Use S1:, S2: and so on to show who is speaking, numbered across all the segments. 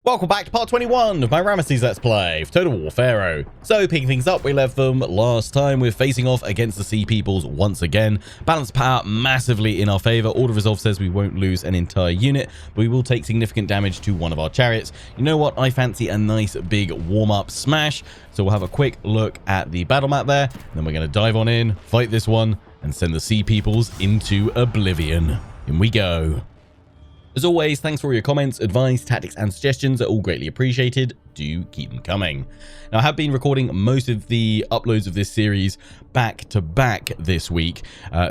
S1: Welcome back to part 21 of my Ramesses Let's Play of Total War Pharaoh. So, picking things up, we left them last time. We're facing off against the Sea Peoples once again. Balance power massively in our favor. Order of Resolve says we won't lose an entire unit, but we will take significant damage to one of our chariots. You know what? I fancy a nice big warm-up smash. So we'll have a quick look at the battle map there. And then we're going to dive on in, fight this one, and send the Sea Peoples into oblivion. In we go. As always, thanks for all your comments, advice, tactics, and suggestions. Are all greatly appreciated. Do keep them coming. Now, I have been recording most of the uploads of this series back to back this week,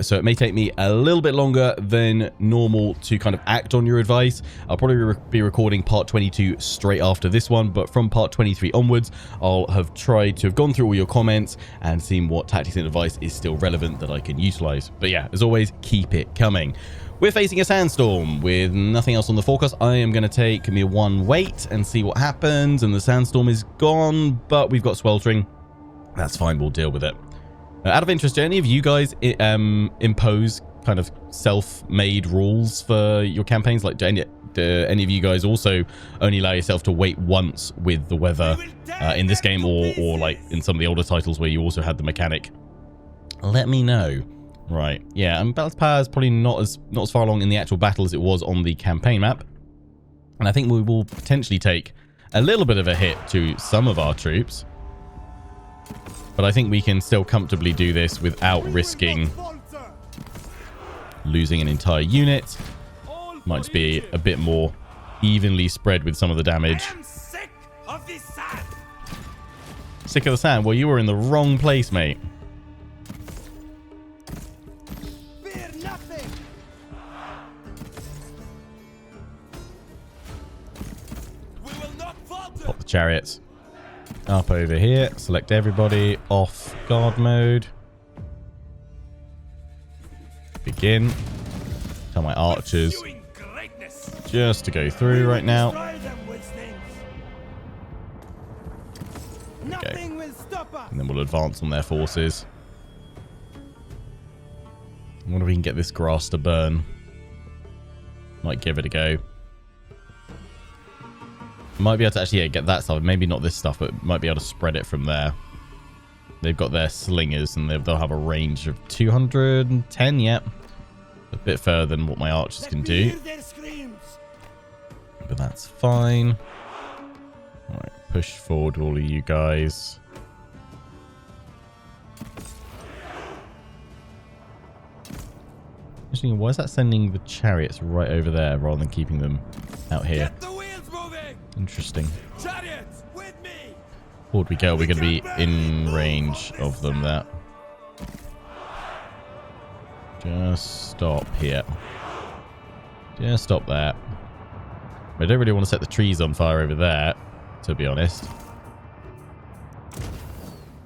S1: so it may take me a little bit longer than normal to kind of act on your advice. I'll probably be recording part 22 straight after this one, but from part 23 onwards, I'll have tried to have gone through all your comments and seen what tactics and advice is still relevant that I can utilize. But yeah, as always, keep it coming. We're facing a sandstorm with nothing else on the forecast. I am going to take me one wait and see what happens. And the sandstorm is gone, but we've got sweltering. That's fine. We'll deal with it. Out of interest, do any of you guys impose kind of self-made rules for your campaigns? Like, do any of you guys also only allow yourself to wait once with the weather in this game, or like in some of the older titles where you also had the mechanic? Let me know. Right, yeah, and balance power is probably not as far along in the actual battle as it was on the campaign map. And I think we will potentially take a little bit of a hit to some of our troops. But I think we can still comfortably do this without risking losing an entire unit. Might just be a bit more evenly spread with some of the damage.
S2: Sick of this sand.
S1: Sick of the sand? Well, you were in the wrong place, mate. Pop the chariots up over here. Select everybody. Off guard mode. Begin. Tell my archers just to go through right now. Okay. And then we'll advance on their forces. I wonder if we can get this grass to burn. Might give it a go. Might be able to actually get that stuff. Maybe not this stuff, but might be able to spread it from there. They've got their slingers, and they'll have a range of 210. Yep. A bit further than what my archers can do. But that's fine. Alright, push forward all of you guys. Actually, why is that sending the chariots right over there rather than keeping them out here? Interesting. Forward we go. We're going to be in range of them there. Just stop here. Just stop there. I don't really want to set the trees on fire over there, to be honest.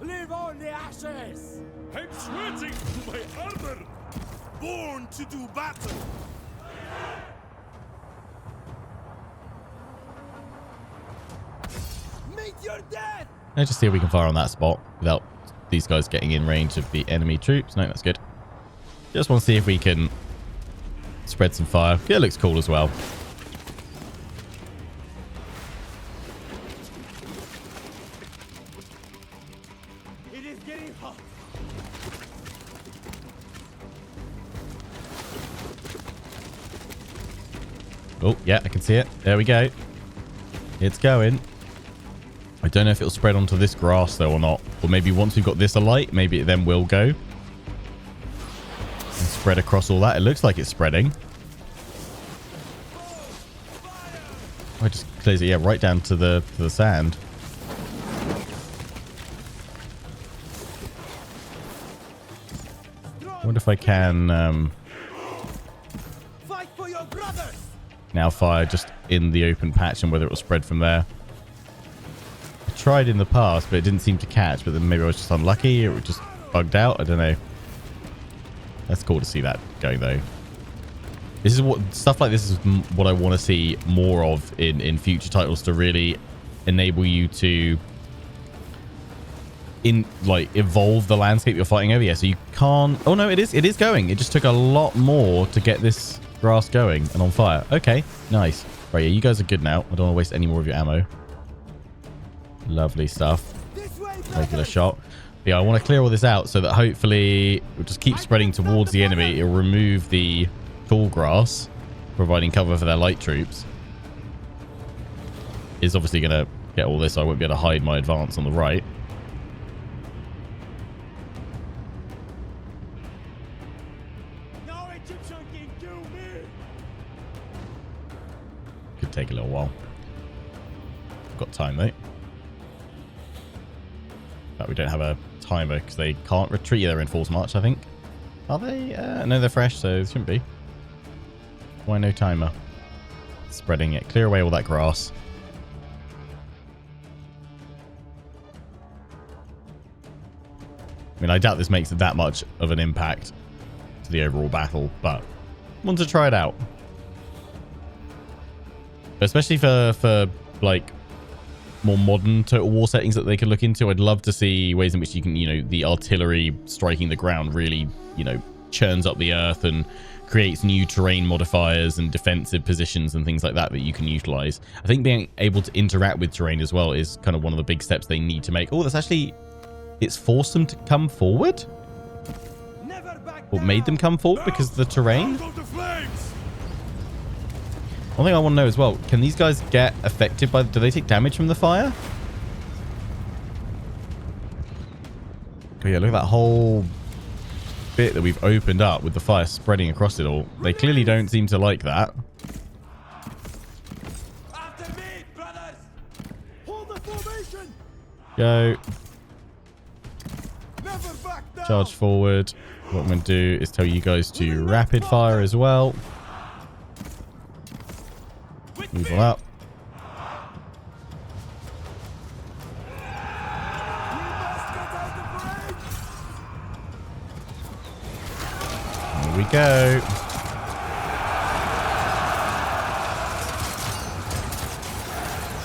S2: Live on the ashes. I'm sweating through my armor. Born to do battle.
S1: Let's just see if we can fire on that spot without these guys getting in range of the enemy troops. No, that's good. Just want to see if we can spread some fire. It looks cool as well.
S2: It is getting hot.
S1: Oh, yeah, I can see it. There we go. It's going. I don't know if it'll spread onto this grass, though, or not. Or maybe once we've got this alight, maybe it then will go. And spread across all that. It looks like it's spreading. I just clears it, yeah, right down to the sand. I wonder if I can
S2: Fight for your brothers.
S1: now fire just in the open patch and whether it will spread from there. Tried in the past, but it didn't seem to catch. But then maybe I was just unlucky, or it just bugged out. I don't know. That's cool to see that going, though. This is what stuff like this is what I want to see more of in future titles, to really enable you to evolve the landscape you're fighting over. Yeah, so you can't. Oh no, it is going. It just took a lot more to get this grass going and on fire. Okay, nice. Right, yeah, you guys are good now. I don't want to waste any more of your ammo. Lovely stuff. Regular shot. But yeah, I want to clear all this out so that hopefully we'll just keep spreading towards the enemy. It'll remove the tall grass, providing cover for their light troops. Is obviously going to get all this, so I won't be able to hide my advance on the right.
S2: No Egyptian can kill me.
S1: Could take a little while. Got time though. But we don't have a timer because they can't retreat. They're in force march, I think. Are they? No, they're fresh, so it shouldn't be. Why no timer? Spreading it. Clear away all that grass. I mean, I doubt this makes that much of an impact to the overall battle, but want to try it out. Especially for like more modern Total War settings that they could look into. I'd love to see ways in which you can, the artillery striking the ground really, churns up the earth and creates new terrain modifiers and defensive positions and things like that you can utilize. I think being able to interact with terrain as well is kind of one of the big steps they need to make. Oh, that's actually... It's forced them to come forward? What made them come forward? Because of the terrain? One thing I want to know as well, can these guys get affected by... Do they take damage from the fire? Oh yeah, look at that whole bit that we've opened up with the fire spreading across it all. They clearly don't seem to like that.
S2: After me, brothers. Hold the formation.
S1: Go.
S2: Never back down.
S1: Charge forward. What I'm going to do is tell you guys to rapid fire as well. Move on up. There we go.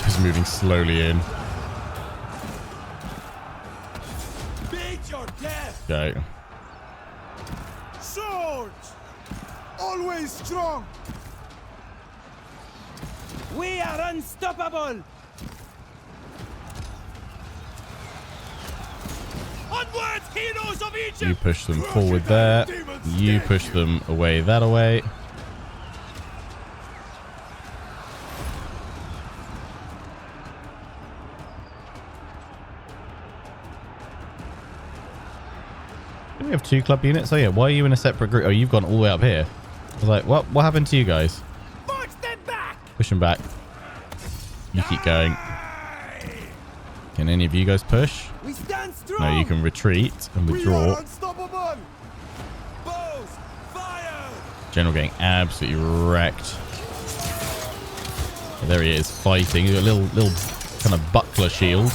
S1: Just moving slowly in.
S2: Beat your death.
S1: Go.
S2: Swords. Always strong. We are unstoppable. Onward, heroes of Egypt.
S1: You push them forward there. You push them away that way. Do we have 2 club units? Oh yeah, why are you in a separate group? Oh, you've gone all the way up here. I was like, what happened to you guys? Push them back. You keep going. Can any of you guys push?
S2: We stand strong.
S1: No, you can retreat and withdraw.
S2: Unstoppable. Bows, fire.
S1: General getting absolutely wrecked. There he is, fighting. A little kind of buckler shield.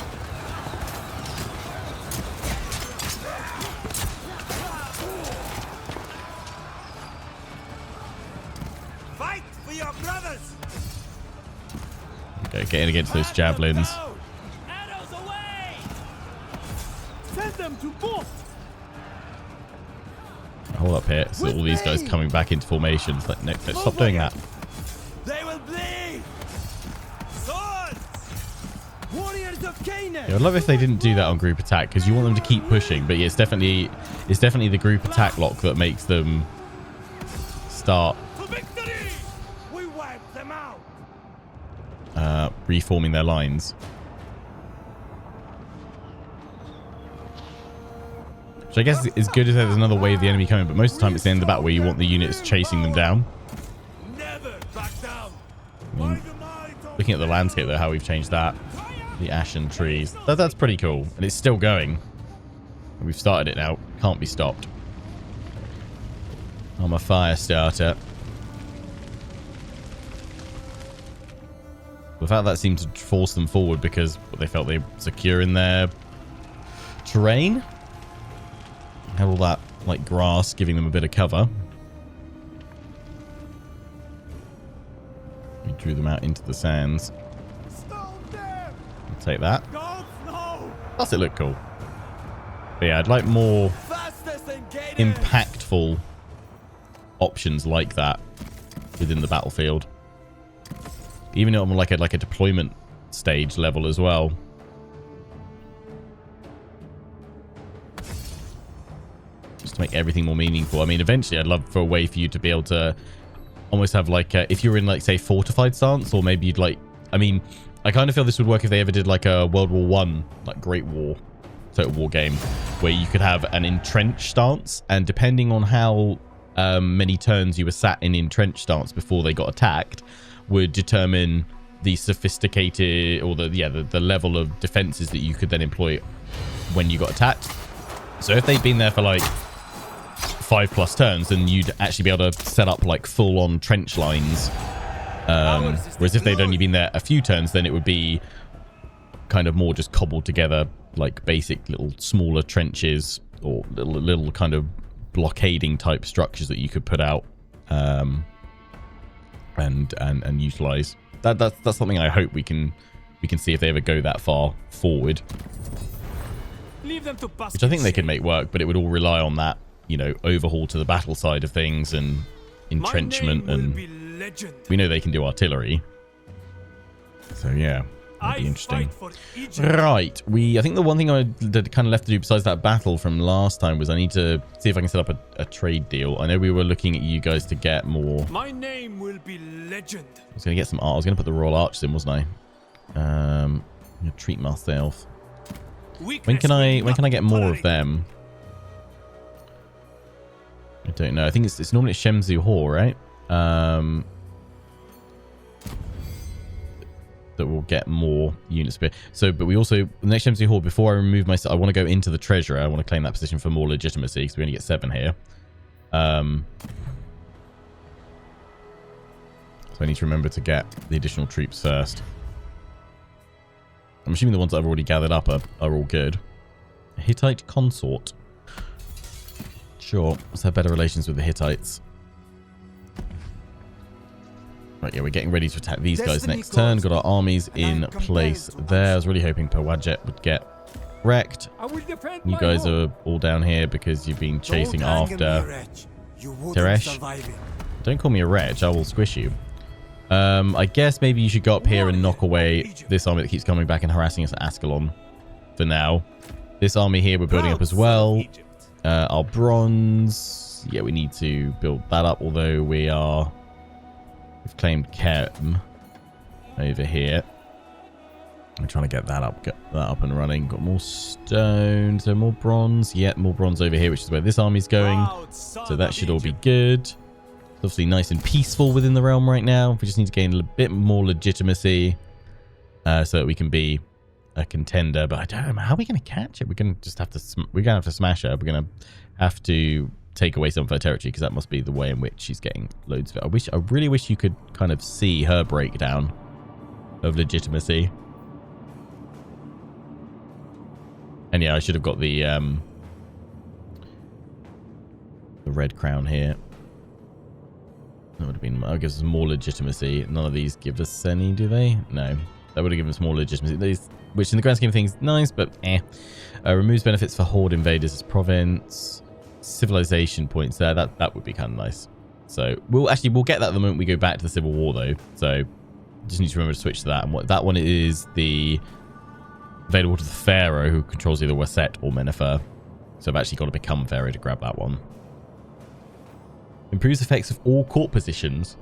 S2: Fight for your brothers.
S1: Okay, getting against those javelins.
S2: Arrows away. Send them to bolt.
S1: Hold up here. So all these guys coming back into formations. Like, no, stop doing that.
S2: They will bleed. Swords. Warriors of Canaan.
S1: Yeah, I'd love if they didn't do that on group attack because you want them to keep pushing. But yeah, it's definitely the group attack lock that makes them start
S2: To victory. We wipe them out.
S1: reforming their lines. Which I guess is good if there's another wave of the enemy coming, but most of the time it's the end of the battle where you want the units chasing them down.
S2: Never back down.
S1: I mean, looking at the landscape though, how we've changed that. The ashen trees. That's pretty cool. And it's still going. We've started it now. Can't be stopped. I'm a fire starter. The fact that seemed to force them forward because they felt they were secure in their terrain. Had all that like grass giving them a bit of cover. We drew them out into the sands. I'll take that. Plus it looked cool. But yeah, I'd like more impactful options like that within the battlefield. even on like a deployment stage level as well. Just to make everything more meaningful. I mean, eventually I'd love for a way for you to be able to almost have like if you're in like say fortified stance, or maybe you'd like, I mean, I kind of feel this would work if they ever did like a World War One, like Great War, Total War game, where you could have an entrenched stance, and depending on how many turns you were sat in entrenched stance before they got attacked would determine the sophisticated or the level of defenses that you could then employ when you got attacked. So if they'd been there for like 5+ turns, then you'd actually be able to set up like full-on trench lines. Whereas if they'd only been there a few turns, then it would be kind of more just cobbled together, like basic little smaller trenches or little kind of blockading type structures that you could put out and utilize. That's something I hope we can see if they ever go that far forward.
S2: Leave them to
S1: Which I think they could make work, but it would all rely on that, you know, overhaul to the battle side of things and entrenchment, and we know they can do artillery. So yeah, that'd be interesting. Right, I think the one thing I kind of left to do besides that battle from last time was I need to see if I can set up a trade deal. I know we were looking at you guys to get more.
S2: My name will be legend.
S1: I was going to get some art. I was going to put the Royal Archers in, wasn't I? I'm going to treat myself. When can I get more of them? I don't know. I think it's normally at Shemzu Hall, right? That will get more units. So, but we also, the next Shemzu Hall, before I remove myself, I want to go into the treasurer. I want to claim that position for more legitimacy because we only get 7 here. So I need to remember to get the additional troops first. I'm assuming the ones that I've already gathered up are all good. Hittite consort. Sure. Let's have better relations with the Hittites. Right, yeah, we're getting ready to attack these guys next turn. Got our armies in place there. I was really hoping Pawadjet would get wrecked. You guys are all down here because you've been chasing after Teresh. Don't call me a wretch. I will squish you. I guess maybe you should go up here and knock away this army that keeps coming back and harassing us at Ascalon for now. This army here we're building up as well. Our bronze, yeah, we need to build that up, although we've claimed Kem over here. I'm trying to get that up and running. Got more stone, so more bronze. Yeah, more bronze over here, which is where this army's going. So that should all be good. Obviously nice and peaceful within the realm right now. We just need to gain a bit more legitimacy so that we can be a contender. But I don't know, how are we going to catch it? We're going to have to smash her. We're going to have to take away some of her territory because that must be the way in which she's getting loads of it. I really wish you could kind of see her breakdown of legitimacy. And yeah, I should have got the red crown here. That would have been, that gives us more legitimacy. None of these give us any, do they? No. That would have given us more legitimacy. These, which in the grand scheme of things, nice, but eh. Removes benefits for horde invaders as province. Civilization points there. That would be kind of nice. So we'll get that the moment we go back to the Civil War, though. So just need to remember to switch to that. And what that one is the available to the Pharaoh, who controls either Waset or Menefer. So I've actually got to become Pharaoh to grab that one. Improves effects of all court positions.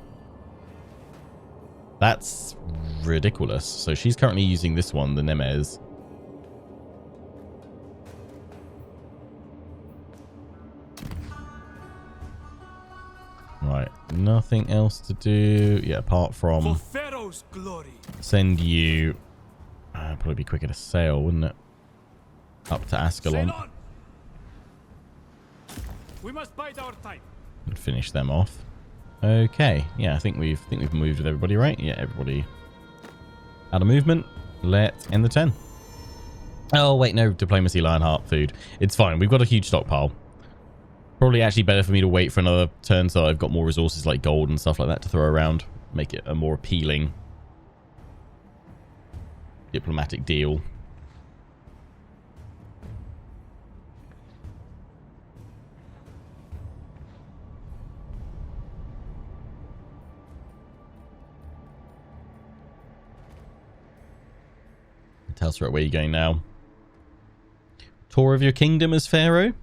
S1: That's ridiculous. So she's currently using this one, the Nemes. Right, nothing else to do. Yeah, apart from
S2: Pharaoh's glory.
S1: Send you. Probably be quicker to sail, wouldn't it? Up to Ascalon.
S2: We must bide our time.
S1: And finish them off. Okay, yeah, I think we've moved with everybody, right? Yeah, everybody out of movement. Let's end the 10. Oh wait, no, diplomacy, Lionheart, food. It's fine. We've got a huge stockpile. Probably actually better for me to wait for another turn so I've got more resources like gold and stuff like that to throw around. Make it a more appealing diplomatic deal. Tell us right where you're going now. Tour of your kingdom as Pharaoh?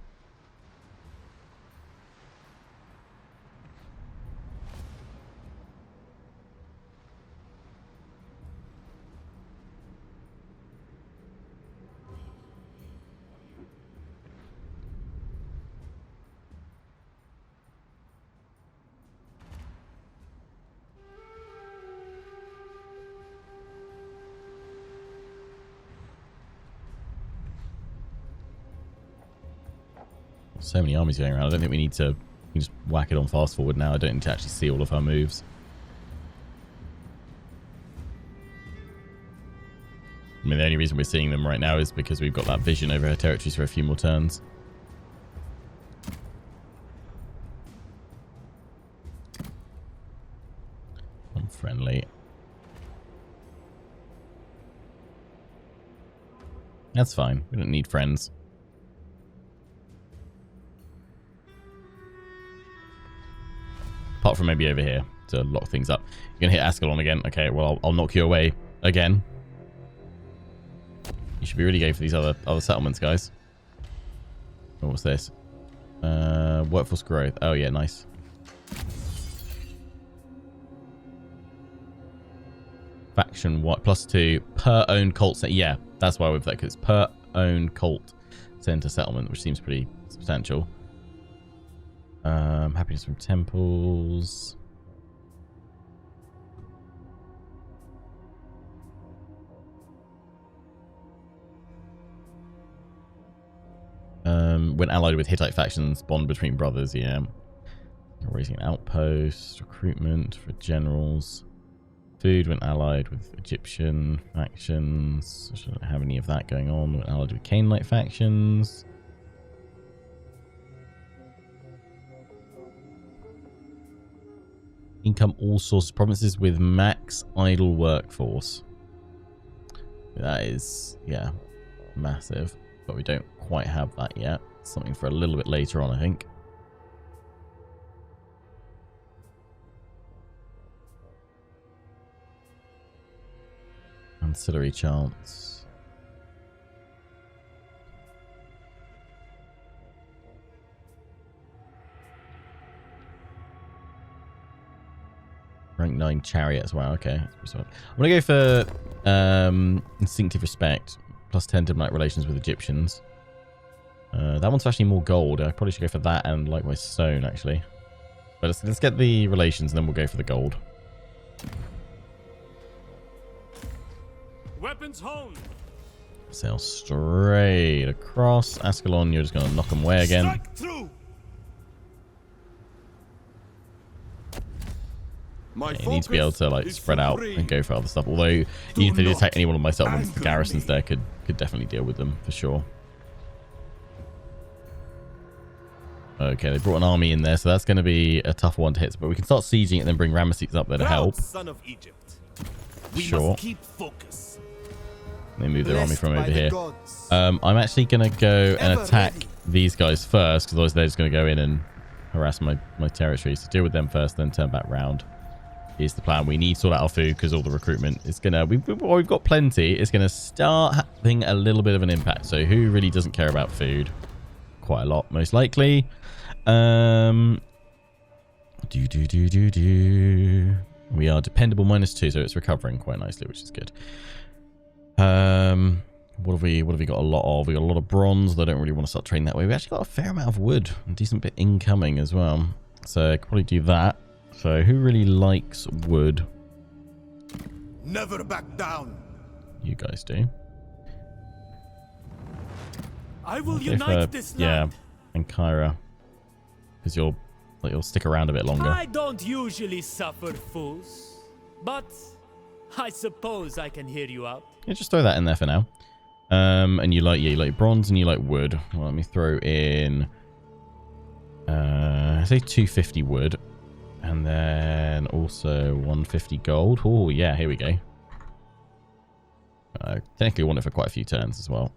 S1: So many armies going around. I don't think we need to just whack it on fast forward now. I don't need to actually see all of her moves. I mean, the only reason we're seeing them right now is because we've got that vision over her territories for a few more turns. Unfriendly. That's fine. We don't need friends. Apart from maybe over here to lock things up. You're going to hit Ascalon again. Okay, well, I'll knock you away again. You should be really going for these other settlements, guys. Oh, what's this? Workforce growth. Oh, yeah, nice. Faction what? +2 per owned cult center. Yeah, that's why we've that, because it's per owned cult center settlement, which seems pretty substantial. Happiness from temples. When allied with Hittite factions, bond between brothers. Yeah, raising an outpost, recruitment for generals. Food when allied with Egyptian factions. I shouldn't have any of that going on when allied with Canaanite factions. Income all sources provinces with max idle workforce. That is, yeah, massive. But we don't quite have that yet. Something for a little bit later on, I think. Ancillary chance. Rank 9 chariot as well. Okay. I'm going to go for instinctive respect. +10 diplomatic relations with Egyptians. That one's actually more gold. I probably should go for that and likewise stone, actually. But let's get the relations and then we'll go for the gold.
S2: Weapons honed.
S1: Sail straight across. Ascalon, you're just going to knock them away again.
S2: Strike through.
S1: Yeah, you need to be able to like spread out and go for other stuff. Although even if they attack any one of my settlements, the garrisons there could definitely deal with them for sure. Okay, they brought an army in there, so that's going to be a tough one to hit. But we can start sieging it and then bring Ramesses up there to help.
S2: Son of Egypt. We
S1: Sure.
S2: must keep focus.
S1: They move their army from over here. I'm actually going to go and attack these guys first, because otherwise they're just going to go in and harass my territory. So deal with them first, then turn back round. Here's the plan. We need to sort out our food because all the recruitment is going to... We've got plenty. It's going to start having a little bit of an impact. So who really doesn't care about food? Quite a lot, most likely. We are dependable -2, so it's recovering quite nicely, which is good. What have we got a lot of? We got a lot of bronze, though I don't really want to start trading that way. We actually got a fair amount of wood, a decent bit incoming as well. So I could probably do that. So who really likes wood?
S2: Never back down.
S1: You guys do.
S2: I will unite this land.
S1: Yeah, and Kyra, because you'll stick around a bit longer.
S2: I don't usually suffer fools, but I suppose I can hear you out.
S1: Yeah, just throw that in there for now. And you like bronze and you like wood. Well, let me throw in say 250 wood. And then also 150 gold. Oh, yeah, here we go. Technically want it for quite a few turns as well.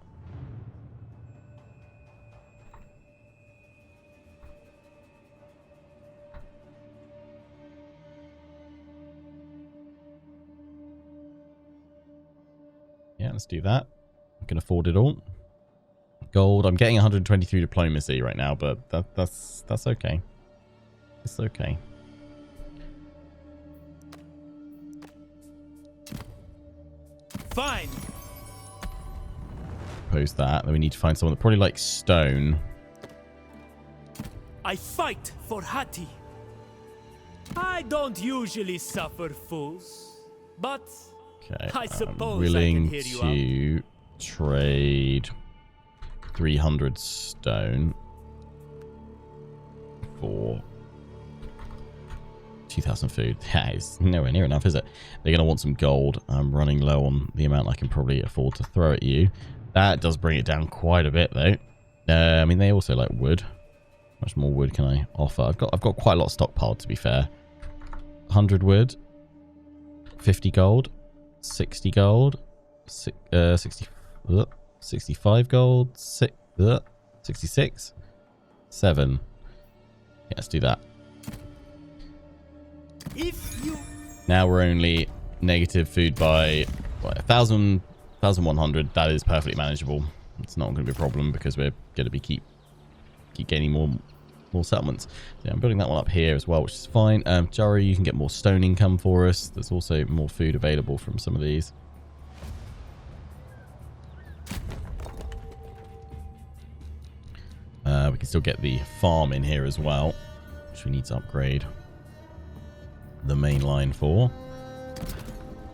S1: Yeah, let's do that. I can afford it all. Gold. I'm getting 123 diplomacy right now, but that's okay. It's okay.
S2: Fine.
S1: Post that. Then we need to find someone that probably likes stone.
S2: I fight for Hati. I don't usually suffer fools, but
S1: Okay.
S2: I suppose
S1: Willing
S2: I can hear you
S1: to trade 300 stone for 2,000 food. That is nowhere near enough, is it? They're going to want some gold. I'm running low on the amount I can probably afford to throw at you. That does bring it down quite a bit, though. I mean, they also like wood. How much more wood can I offer? I've got quite a lot stockpiled, to be fair. 100 wood, 50 gold, 60 gold, 65 gold, 66, 7. Yeah, let's do that.
S2: If you...
S1: Now we're only negative food by 1,100. That is perfectly manageable. It's not going to be a problem because we're going to be keep gaining more settlements. So yeah, I'm building that one up here as well, which is fine. Jari, you can get more stone income for us. There's also more food available from some of these. We can still get the farm in here as well, which we need to upgrade the main line for.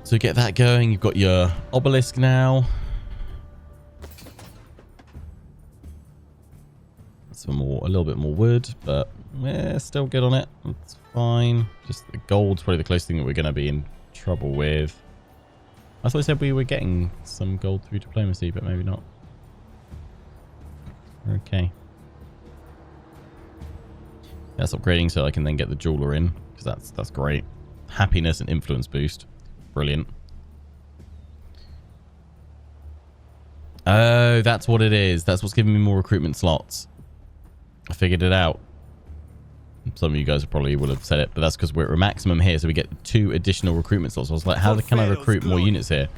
S1: So get that going. You've got your obelisk now. A little bit more wood, but we're still good on it. It's fine. Just the gold's probably the closest thing that we're going to be in trouble with. I thought I said we were getting some gold through diplomacy, but maybe not. Okay. That's upgrading so I can then get the jeweler in, because that's great. Happiness and influence boost. Brilliant. Oh, that's what it is. That's what's giving me more recruitment slots. I figured it out. Some of you guys probably would have said it, but that's because we're at maximum here, so we get 2 additional recruitment slots. So I was like, how can I recruit more units here?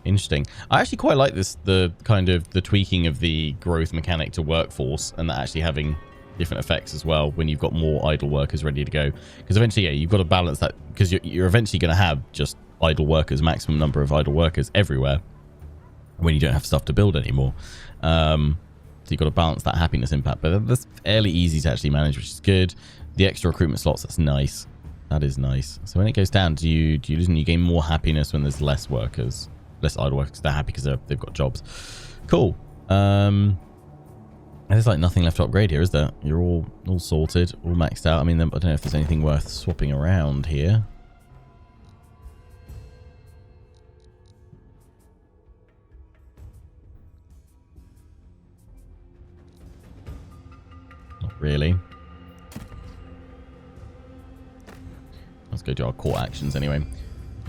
S1: Interesting. I actually quite like this, the kind of the tweaking of the growth mechanic to workforce, and that actually having different effects as well when you've got more idle workers ready to go. Because eventually, yeah, you've got to balance that, because you're eventually going to have just idle workers, maximum number of idle workers everywhere when you don't have stuff to build anymore. So you've got to balance that happiness impact, but that's fairly easy to actually manage, which is good. The extra recruitment slots, that's nice. That is nice. So when it goes down, do you lose and you gain more happiness when there's less workers, less idle workers? They're happy because they've got jobs. Cool. There's like nothing left to upgrade here, is there? You're all sorted, all maxed out. I mean, I don't know if there's anything worth swapping around here. Really. Let's go do our core actions anyway.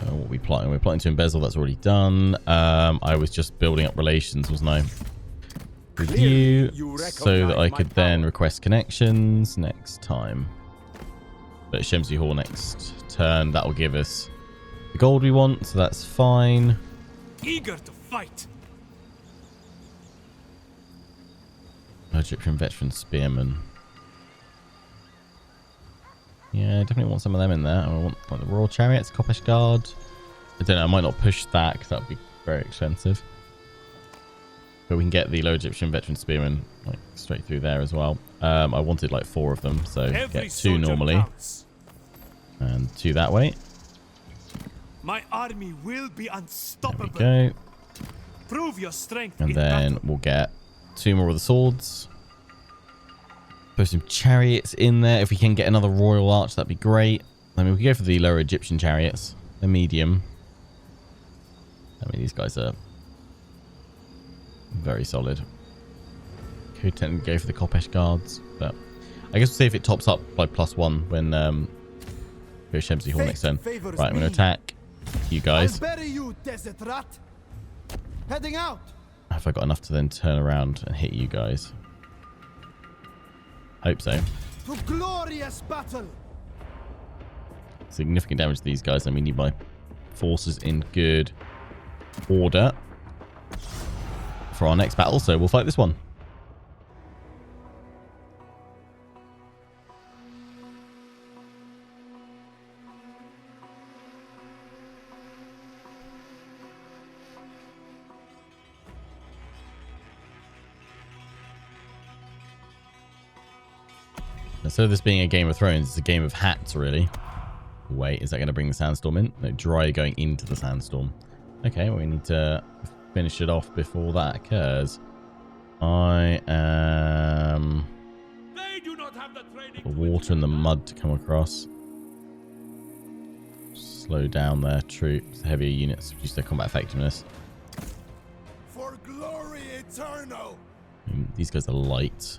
S1: What we plotting? We're plotting to embezzle. That's already done. I was just building up relations, wasn't I? Review so that I could then request connections next time. But Shemsy Hall next turn. That will give us the gold we want, so that's fine.
S2: Eager to fight.
S1: Egyptian veteran spearman. Yeah, definitely want some of them in there. I want like the Royal Chariots, Conquest Guard. I don't know, I might not push that because that would be very expensive. But we can get the Low Egyptian veteran spearman like straight through there as well. I wanted like 4 of them, so get 2 normally. Counts. And 2 that way.
S2: My army will be unstoppable.
S1: There we go.
S2: Prove your strength.
S1: And then we'll get 2 more of the swords. Put some chariots in there. If we can get another royal arch, that'd be great. I mean, we can go for the lower Egyptian chariots. They're medium. I mean, these guys are very solid. Could technically go for the Kopesh guards, but I guess we'll see if it tops up by +1 when go Shemsy Hall next turn. Right, I'm going to attack you guys.
S3: I'll bury you, desert rat. Heading out.
S1: Have I got enough to then turn around and hit you guys? Hope so.
S3: To glorious battle.
S1: Significant damage to these guys, and we need my forces in good order. for our next battle, so we'll fight this one. Instead of this being a Game of Thrones, it's a game of hats, really. Wait, is that going to bring the sandstorm in? No, dry going into the sandstorm. Okay, well, we need to finish it off before that occurs. I am...
S2: They do not have the training
S1: The water and the mud to come across. Slow down their troops. Heavier units reduce their combat effectiveness.
S2: for glory eternal.
S1: These guys are light.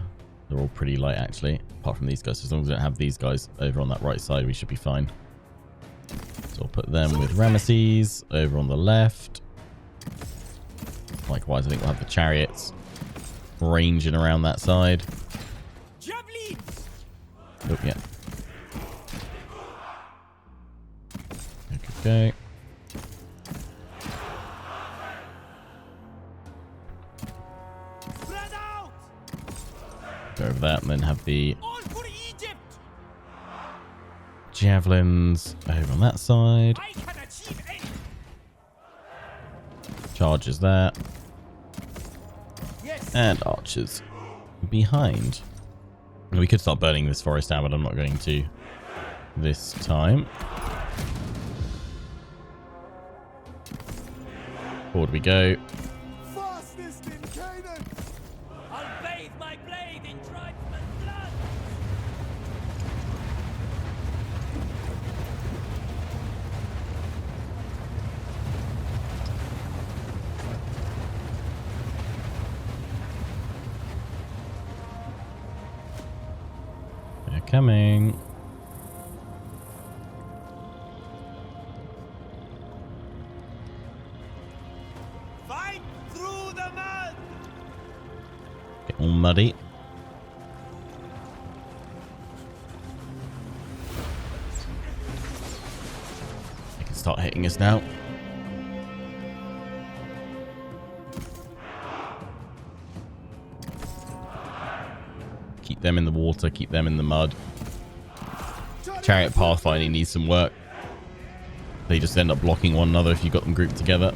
S1: They're all pretty light, actually. Apart from these guys. As long as we don't have these guys over on that right side, we should be fine. So I'll put them with Ramesses over on the left. Likewise, I think we'll have the chariots ranging around that side.
S2: Javelins!
S1: Oh, yeah. Okay.
S2: Spread out!
S1: Go over that and then have the
S2: All for Egypt!
S1: javelins over on that side.
S2: I can achieve anything!
S1: Chargers there.
S2: Yes!
S1: And archers behind. We could start burning this forest down, but I'm not going to this time. Forward we go.
S3: Fastest in Canaan!
S2: I'll bathe my blade in tribesman blood!
S1: They're coming.
S2: Fight through the mud!
S1: Get all muddy. They can start hitting us now. Keep them in the water, keep them in the mud. Chariot pathfinding needs some work. They just end up blocking one another if you've got them grouped together.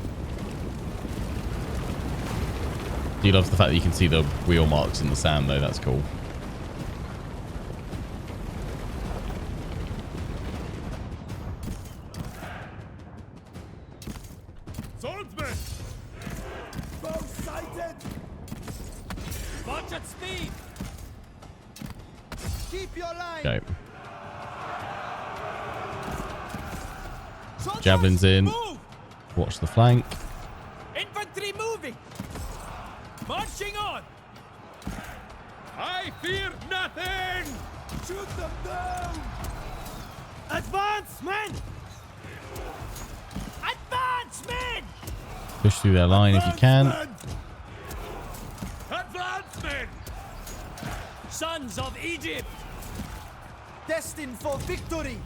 S1: Do love the fact that you can see the wheel marks in the sand, though. That's cool.
S2: Swordsman!
S3: Both sighted!
S2: March at speed!
S3: Keep your line!
S1: Go.
S3: Soldiers,
S1: Javelins in.
S2: Move!
S1: Watch the flank.
S2: Infantry moving! Marching on! I fear nothing!
S3: shoot them down!
S2: Advance, men! Advance, men!
S1: Push through their line if you can.
S2: Advance, men! Sons of Egypt!
S3: Destined for victory!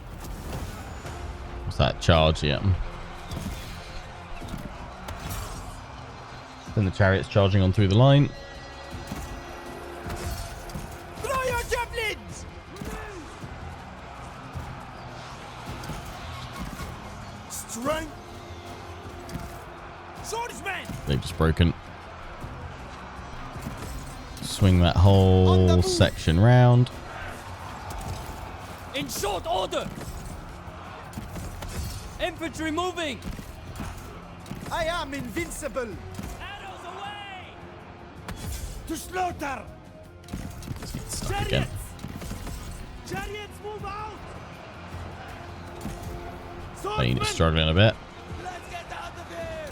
S1: What's that charge? Yeah. Then the chariots charging on through the line.
S2: Throw your javelins!
S3: Strength!
S2: Swordsmen!
S1: They've just broken. Swing that whole section round.
S2: In short order! Infantry moving!
S3: I am invincible!
S2: Arrows away!
S3: To slaughter!
S1: Stuck again.
S2: Chariots move out!
S1: Lane is struggling a bit.
S2: Let's get out of here!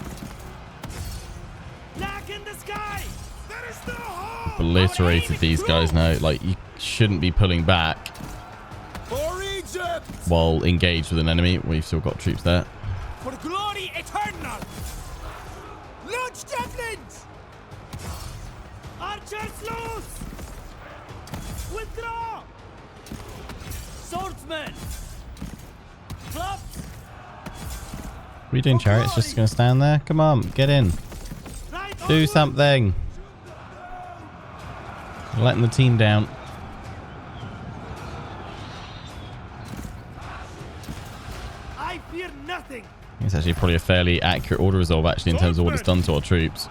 S2: Black in the sky! There is no hope!
S1: Obliterated these guys now. Like, you shouldn't be pulling back
S3: For Egypt!
S1: while engaged with an enemy. We've still got troops there.
S2: For glory eternal! Launch javelins! Archers loose! Withdraw! Swordsmen! Clubs!
S1: What are you doing, chariots? Just gonna stand there? Come on, get in.
S2: Right
S1: Do
S2: onward!
S1: something. Letting the team down.
S3: I fear nothing.
S1: It's actually probably a fairly accurate order resolve, actually, in terms of what it's done to our troops.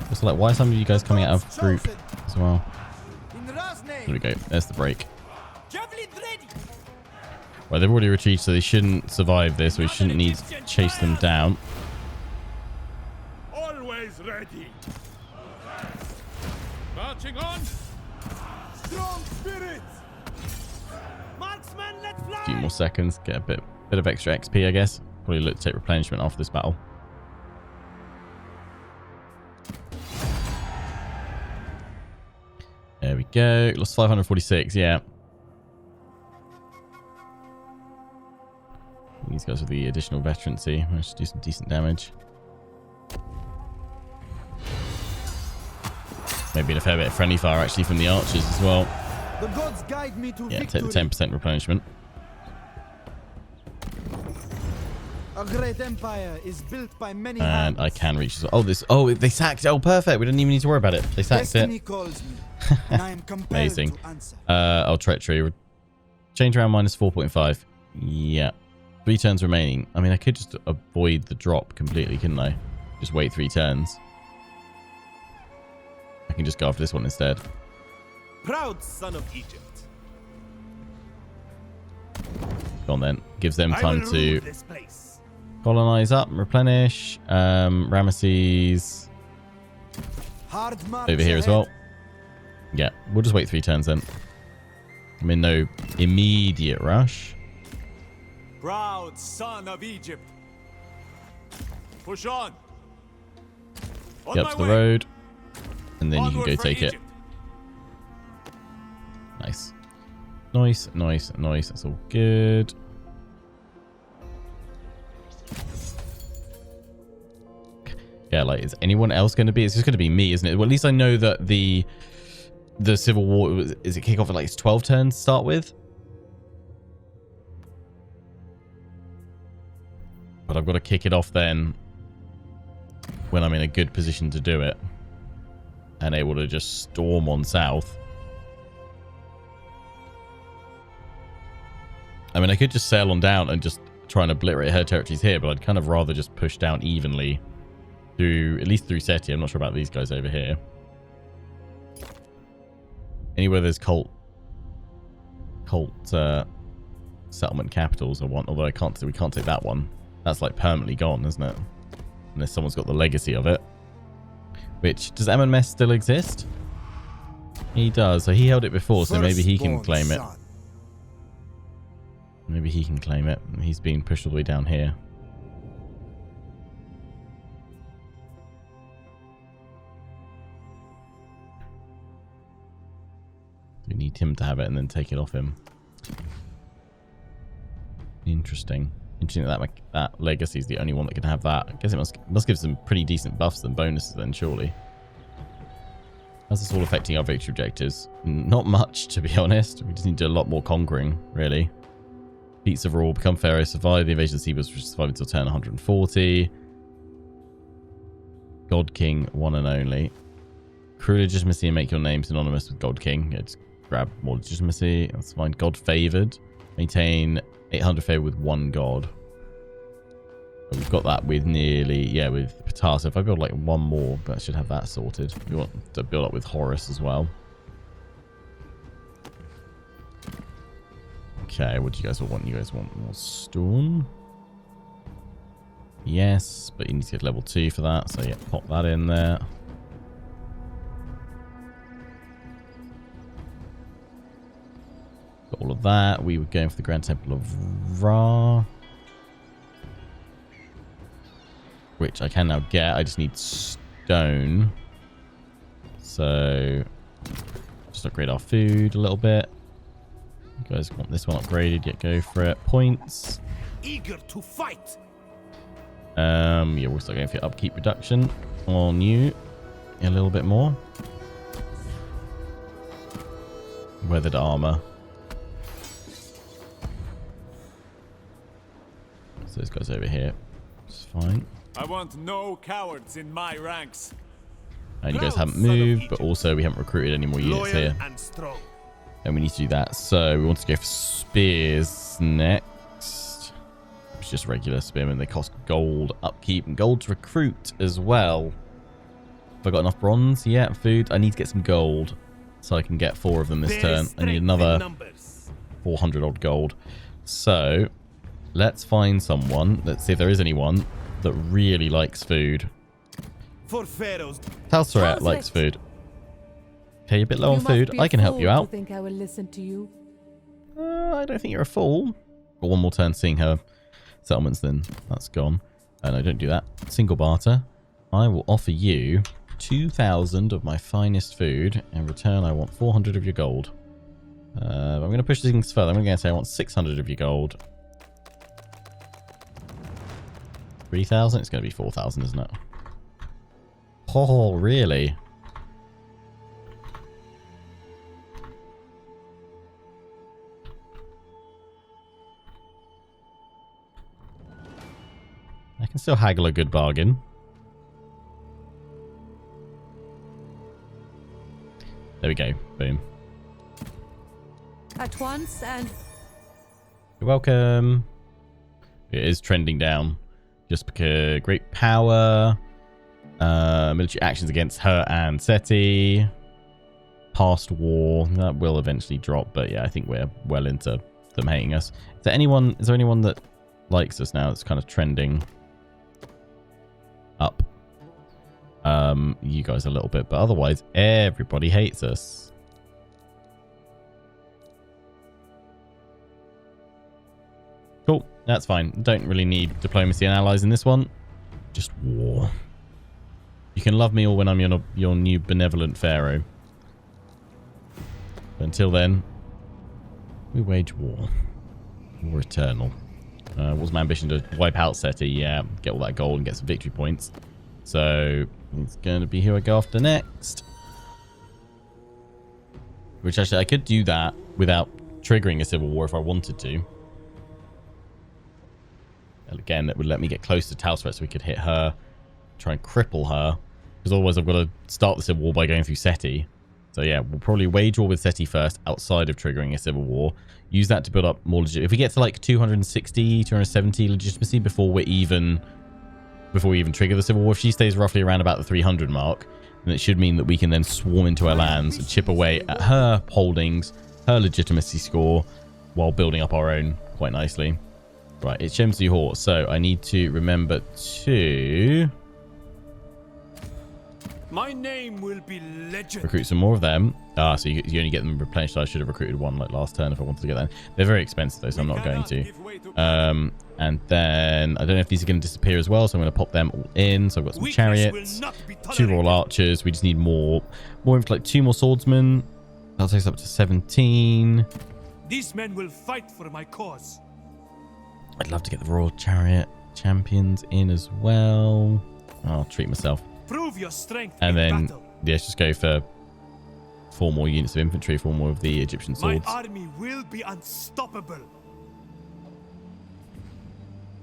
S1: It's like, why are some of you guys coming out of group as well?
S3: In Ra's name.
S1: There we go. There's the break.
S3: Javelin ready.
S1: Well, they've already retreated, so they shouldn't survive this. We shouldn't need to chase them down.
S2: Always ready. Marching on. Strong spirit.
S3: Marksman, let fly.
S1: A few more seconds. Get a bit of extra XP, I guess. Probably look to take replenishment after this battle. There we go. Lost 546. Yeah. These guys with the additional veterancy managed to do some decent damage. Maybe a fair bit of friendly fire actually from the archers as well.
S3: The gods guide me to
S1: Yeah,
S3: victory.
S1: take the 10% replenishment.
S3: A great empire is built by many
S1: And
S3: hands.
S1: I can reach this. Oh, this. Oh, they sacked. Oh, perfect. We didn't even need to worry about it. They sacked
S3: Destiny
S1: it.
S3: calls me, and I am compelled
S1: Amazing.
S3: to answer.
S1: Oh, treachery. Change around minus 4.5. Yeah. 3 turns remaining. I mean, I could just avoid the drop completely, couldn't I? Just wait 3 turns. I can just go after this one instead.
S2: Proud son of Egypt.
S1: Go on then. Gives them
S2: I
S1: time
S2: will
S1: to
S2: rule this place.
S1: colonize up and replenish. Ramesses
S3: Hard march
S1: over here as
S3: ahead.
S1: well. Yeah, we'll just wait 3 turns then. I'm in no immediate rush.
S2: Proud son of Egypt. Push on. On
S1: Get
S2: my
S1: up to the
S2: way.
S1: road. And then you
S2: Onward
S1: can go
S2: for
S1: take it.
S2: Egypt.
S1: Nice. Nice, nice, nice. That's all good. Yeah, like, is anyone else going to be? It's just going to be me, isn't it? Well, at least I know that the Civil War, is it kick off at like 12 turns to start with? But I've got to kick it off then when I'm in a good position to do it. And able to just storm on south. I mean, I could just sail on down and just try and obliterate her territories here, but I'd kind of rather just push down evenly through, at least through Seti. I'm not sure about these guys over here. Anywhere there's cult settlement capitals I want, although we can't take that one. That's like permanently gone, isn't it? Unless someone's got the legacy of it. Which, does MMS still exist? He does. So he held it before, so maybe he can claim it. Maybe he can claim it. He's being pushed all the way down here. We need him to have it and then take it off him. Interesting. Interesting that legacy is the only one that can have that. I guess it must give some pretty decent buffs and bonuses then, surely. How's this all affecting our victory objectives? Not much, to be honest. We just need to do a lot more conquering, really. Beats overall, become Pharaoh, survive the invasion of Sebas, which survive until turn 140. God King, one and only. Crew legitimacy and make your name synonymous with God King. Yeah, just grab more legitimacy. That's fine. God favored. Maintain 800 favor with 1 god. But we've got that with nearly, yeah, with Ptah. So if I build like 1 more, that should have that sorted. We want to build up with Horus as well. Okay, what do you guys want? You guys want more stone? Yes, but you need to get level 2 for that. So yeah, pop that in there. Got all of that. We were going for the Grand Temple of Ra, which I can now get. I just need stone. So just upgrade our food a little bit. You guys want this one upgraded? Yeah, go for it. Points.
S2: Eager to fight.
S1: Yeah, we're also going for upkeep reduction on you a little bit more. Weathered armor. So this guy's over here. It's fine.
S2: I want no cowards in my ranks.
S1: And you guys haven't moved, but also we haven't recruited any more units here.
S2: And strong.
S1: And we need to do that. So we want to go for spears next. It's just regular spearmen. They cost gold upkeep and gold to recruit as well. Have I got enough bronze? Yeah, food. I need to get some gold so I can get 4 of them this turn. I need another 400 odd gold. So let's find someone. Let's see if there is anyone that really likes food.
S2: For Pharaoh's.
S1: Talsaret likes food. Okay, you're a bit low on food. I can help you out.
S4: Think I will listen to you?
S1: I don't think you're a fool. Got one more turn seeing her settlements, then that's gone. No, don't do that. Single barter. I will offer you 2,000 of my finest food. In return, I want 400 of your gold. I'm going to push things further. I'm going to say I want 600 of your gold. 3,000? It's going to be 4,000, isn't it? Oh, really? I can still haggle a good bargain. There we go. Boom.
S4: At once and...
S1: You're welcome. It is trending down. Just because great power... military actions against her and Seti. Past war. That will eventually drop, but yeah, I think we're well into them hating us. Is there anyone that likes us now that's kind of trending up? You guys a little bit, but otherwise everybody hates us. Cool, that's fine. Don't really need diplomacy and allies in this one. Just war. You can love me all when I'm your new benevolent pharaoh. But until then, we wage war. War eternal. What's my ambition? To wipe out Seti? Yeah, get all that gold and get some victory points. So it's going to be who I go after next. Which actually, I could do that without triggering a civil war if I wanted to. And again, that would let me get close to Talsret so we could hit her. Try and cripple her, because otherwise I've got to start the civil war by going through Seti. So yeah, we'll probably wage war with Seti first outside of triggering a civil war. Use that to build up more legit. If we get to like 260, 270 legitimacy before we even trigger the civil war, if she stays roughly around about the 300 mark, then it should mean that we can then swarm into her lands and chip away at her holdings, her legitimacy score, while building up our own quite nicely. Right, it's Shemsu Hor, so I need to remember to...
S2: My name will be legend.
S1: Recruit some more of them. So you only get them replenished. So I should have recruited one like last turn if I wanted to get them. They're very expensive though, so I'm not going to. And then I don't know if these are going to disappear as well, so I'm going to pop them all in. So I've got some chariots, 2 royal archers. We just need more like 2 more swordsmen. That'll take us up to 17.
S2: These men will fight for my cause.
S1: I'd love to get the royal chariot champions in as well. I'll treat myself.
S2: Prove your strength
S1: and then
S2: battle.
S1: Yeah, let's just go for 4 more units of infantry, 4 more of the Egyptian swords.
S2: My army will be unstoppable.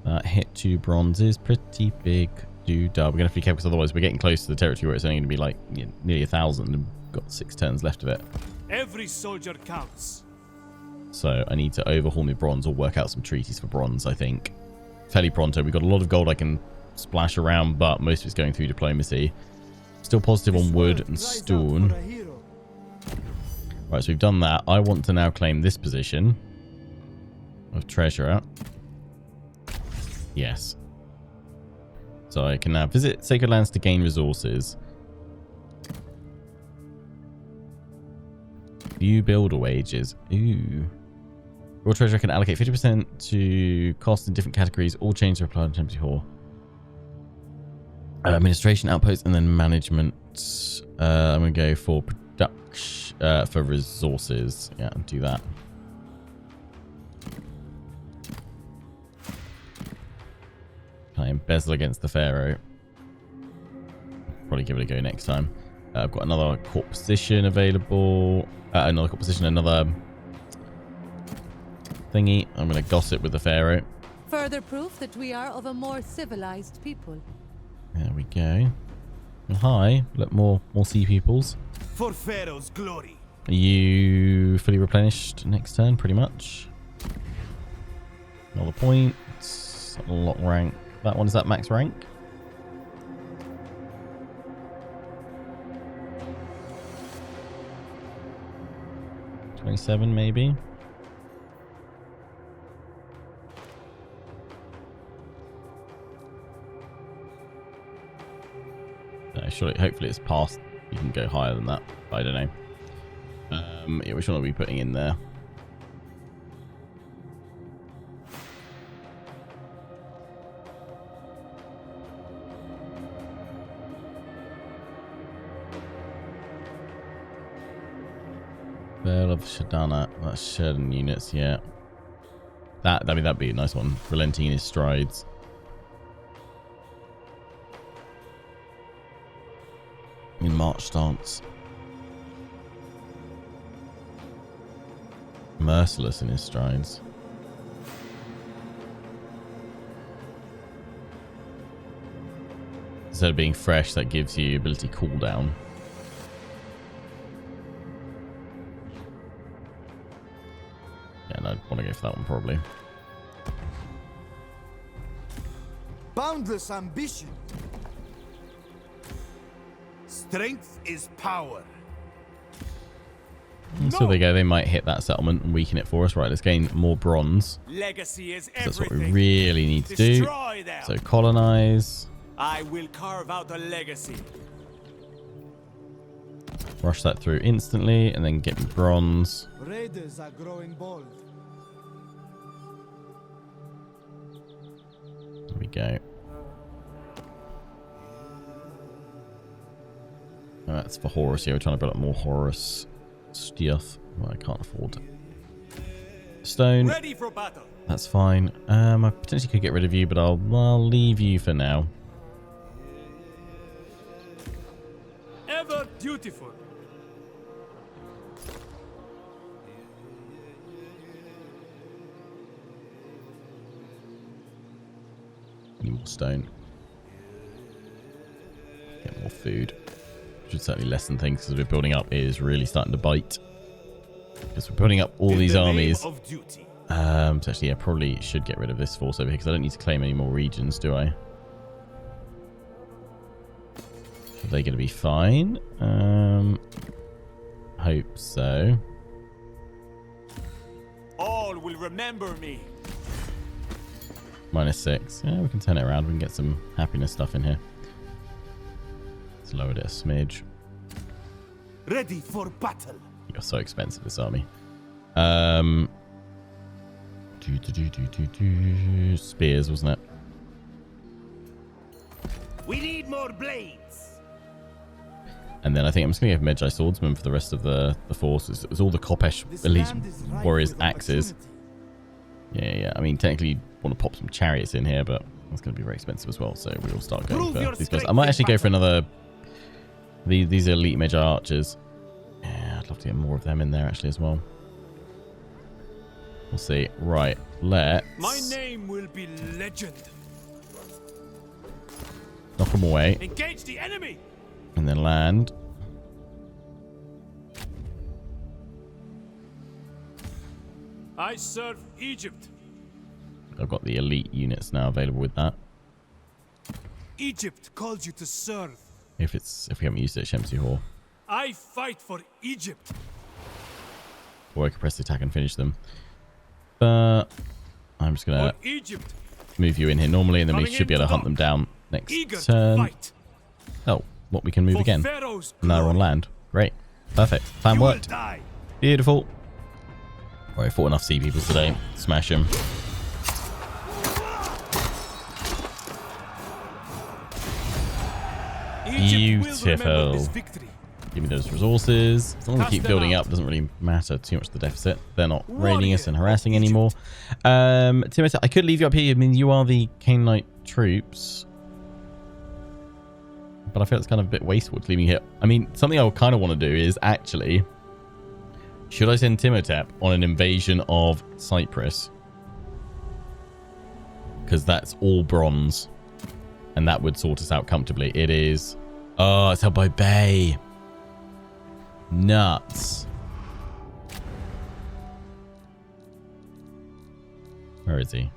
S1: That hit 2 bronzes, pretty big. We're gonna have to be careful, because otherwise we're getting close to the territory where it's only gonna be like nearly 1,000 and got 6 turns left of it.
S2: Every soldier counts.
S1: So I need to overhaul my bronze or work out some treaties for bronze, I think. Fairly pronto. We've got a lot of gold I can splash around, but most of it's going through diplomacy. Still positive on wood and stone. Right, so we've done that. I want to now claim this position of treasurer. Yes. So I can now visit sacred lands to gain resources. View builder wages. Ooh. Royal treasurer can allocate 50% to costs in different categories. All changes are applied in Tempty Hall. Administration outposts and then management. I'm going to go for production, for resources. Yeah, I'll do that. Can I embezzle against the Pharaoh? Probably give it a go next time. I've got another court position available. Another court position, another thingy. I'm going to gossip with the Pharaoh.
S4: Further proof that we are of a more civilized people.
S1: There we go. Hi, look, more sea peoples.
S3: For Pharaoh's glory.
S1: Are you fully replenished next turn, pretty much? Another point. Lock rank. That one, is that max rank? $27 maybe. No, surely, hopefully it's past. You can go higher than that. I don't know. Yeah, which one are we putting in there? Pharaoh of Shadana. That's Sheridan units, yeah. That'd be a nice one. Relenting in his strides. In march stance. Merciless in his strides. Instead of being fresh, that gives you ability cooldown. Yeah, no, I'd want to go for that one probably.
S3: Boundless ambition. Strength is power.
S1: So there you go. They might hit that settlement and weaken it for us. Right, let's gain more bronze.
S2: Legacy is everything.
S1: That's what we really need to do.
S2: Destroy them.
S1: So colonize.
S2: I will carve out a legacy.
S1: Rush that through instantly and then get bronze.
S3: Raiders are growing bold.
S1: There we go. That's for Horus here. We're trying to build up more Horus stuff. Well, I can't afford stone.
S2: Ready for battle.
S1: That's fine. I potentially could get rid of you, but I'll leave you for now.
S2: Ever dutiful.
S1: Need more stone. Get more food. Should certainly lessen things because we're building up. It is really starting to bite. Because we're building up all these armies. So actually, yeah, probably should get rid of this force over here because I don't need to claim any more regions, do I? Are they going to be fine? Hope so.
S2: All will remember me.
S1: -6. Yeah, we can turn it around. We can get some happiness stuff in here. Let's lower it a smidge.
S3: Ready for battle.
S1: You're so expensive, this army. Spears, wasn't it?
S3: We need more blades.
S1: And then I think I'm just going to give Medjay Swordsman for the rest of the forces. It was all the Kopesh elite warriors' axes. Yeah. I mean, technically, you want to pop some chariots in here, but it's going to be very expensive as well. So we will start going for these guys. I might actually go for another. These are elite Medjay archers. Yeah, I'd love to get more of them in there actually as well. We'll see. Right, let's.
S2: My name will be legend.
S1: Knock them away.
S2: Engage the enemy.
S1: And then land.
S2: I serve Egypt.
S1: I've got the elite units now available with that.
S2: Egypt calls you to serve.
S1: If we haven't used it, Shemsi Hor.
S2: I fight for Egypt.
S1: Or I could press the attack and finish them. But I'm just gonna move you in here normally, and then we should be able to hunt them down next turn. Oh, what, we can move again. Now we're on land. Great. Perfect. Plan worked. Beautiful. Alright, fought enough sea people today. Smash them. Beautiful. Give me those resources. As long as we keep building up, doesn't really matter too much the deficit. They're not raiding us and harassing anymore. Timothy, I could leave you up here. I mean, you are the Canaanite troops. But I feel it's kind of a bit wasteful to leave me here. I mean, something I kind of want to do is actually... Should I send Timotep on an invasion of Cyprus? Because that's all bronze. And that would sort us out comfortably. It is Oh, it's held by Bay. Nuts. Where is he?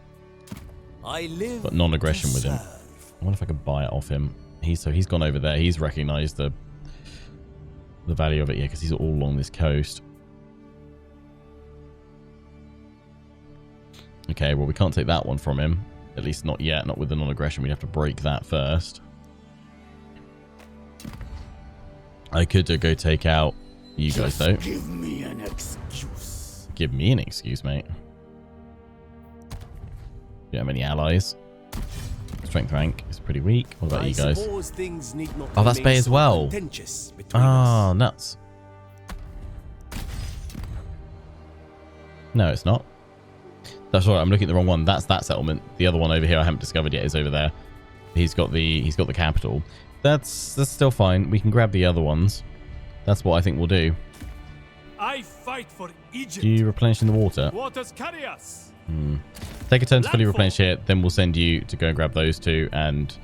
S2: I live
S1: Got non-aggression
S2: to
S1: with him.
S2: serve.
S1: I wonder if I can buy it off him. He's gone over there. He's recognized the value of it, yeah, because he's all along this coast. Okay, well, we can't take that one from him. At least not yet. Not with the non-aggression. We'd have to break that first. I could go take out you guys, though.
S2: Give me an excuse.
S1: Give me an excuse, mate. You have any allies? Strength rank is pretty weak. What about you guys? Oh, that's Bay as well. Oh, nuts. No, it's not. That's right. I'm looking at the wrong one. That's that settlement. The other one over here I haven't discovered yet is over there. He's got the capital. That's still fine. We can grab the other ones. That's what I think we'll do.
S2: I fight for Egypt.
S1: Do you replenish in the water?
S2: Waters carry us.
S1: Take a turn to fully replenish here. Then we'll send you to go and grab those two and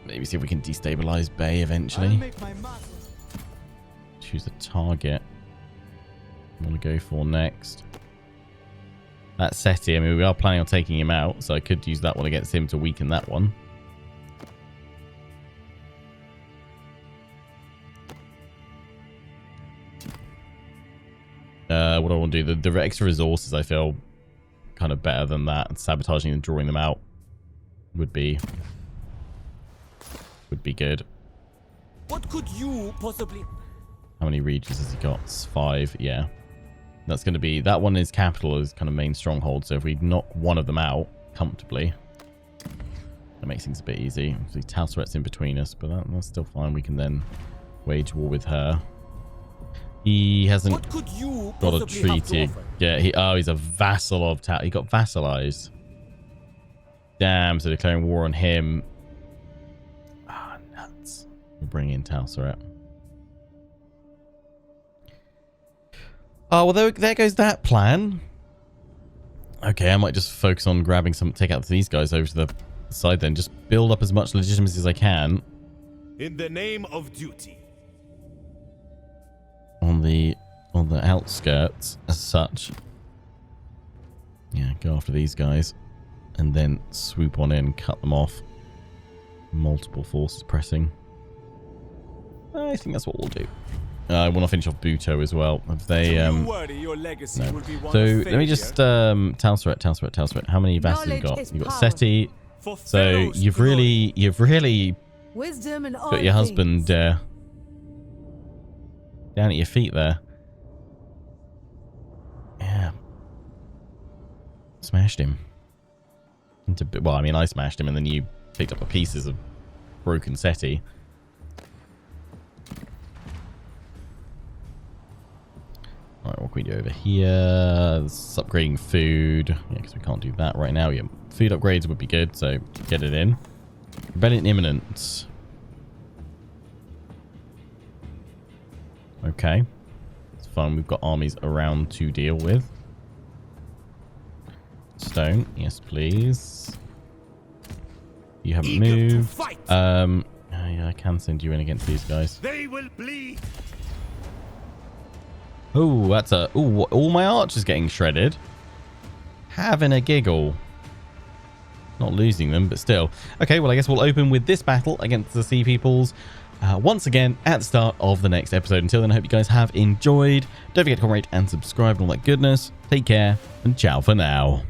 S1: maybe see if we can destabilize Bay eventually. Choose a target. I want to go for next. That SETI, I mean, we are planning on taking him out, so I could use that one against him to weaken that one. What do I want to do? The extra resources, I feel kind of better than that. Sabotaging and drawing them out would be good.
S2: What could you possibly...
S1: How many regions has he got? 5, yeah. That's going to be... That one is capital, is kind of main stronghold. So if we knock one of them out comfortably, that makes things a bit easy. Obviously, Talsuret's in between us, but that's still fine. We can then wage war with her. He hasn't got a treaty. Yeah, he's a vassal of Tal. He got vassalized. Damn, so declaring war on him. Ah, nuts. We'll bring in Talsuret. Oh, well, there goes that plan. Okay, I might just focus on grabbing take out these guys over to the side then. Just build up as much legitimacy as I can.
S2: In the name of duty.
S1: On the outskirts as such. Yeah, go after these guys. And then swoop on in, cut them off. Multiple forces pressing. I think that's what we'll do. I want to finish off Buto as well. If they no. So let me just Talsuret. How many vassals you got? You got SETI. So you've really
S4: Wisdom and
S1: got your husband down at your feet there. Yeah. Smashed him. Well, I mean, I smashed him and then you picked up the pieces of broken SETI. Alright, what can we do over here? It's upgrading food. Yeah, because we can't do that right now. Yeah, food upgrades would be good, so get it in. Rebellion imminent. Okay. It's fun. We've got armies around to deal with. Stone. Yes, please. You haven't moved. Yeah, I can send you in against these guys.
S2: They will bleed.
S1: Oh, that's a... Oh, all my archers getting shredded. Having a giggle. Not losing them, but still. Okay, well, I guess we'll open with this battle against the Sea Peoples once again at the start of the next episode. Until then, I hope you guys have enjoyed. Don't forget to comment, rate, and subscribe and all that goodness. Take care, and ciao for now.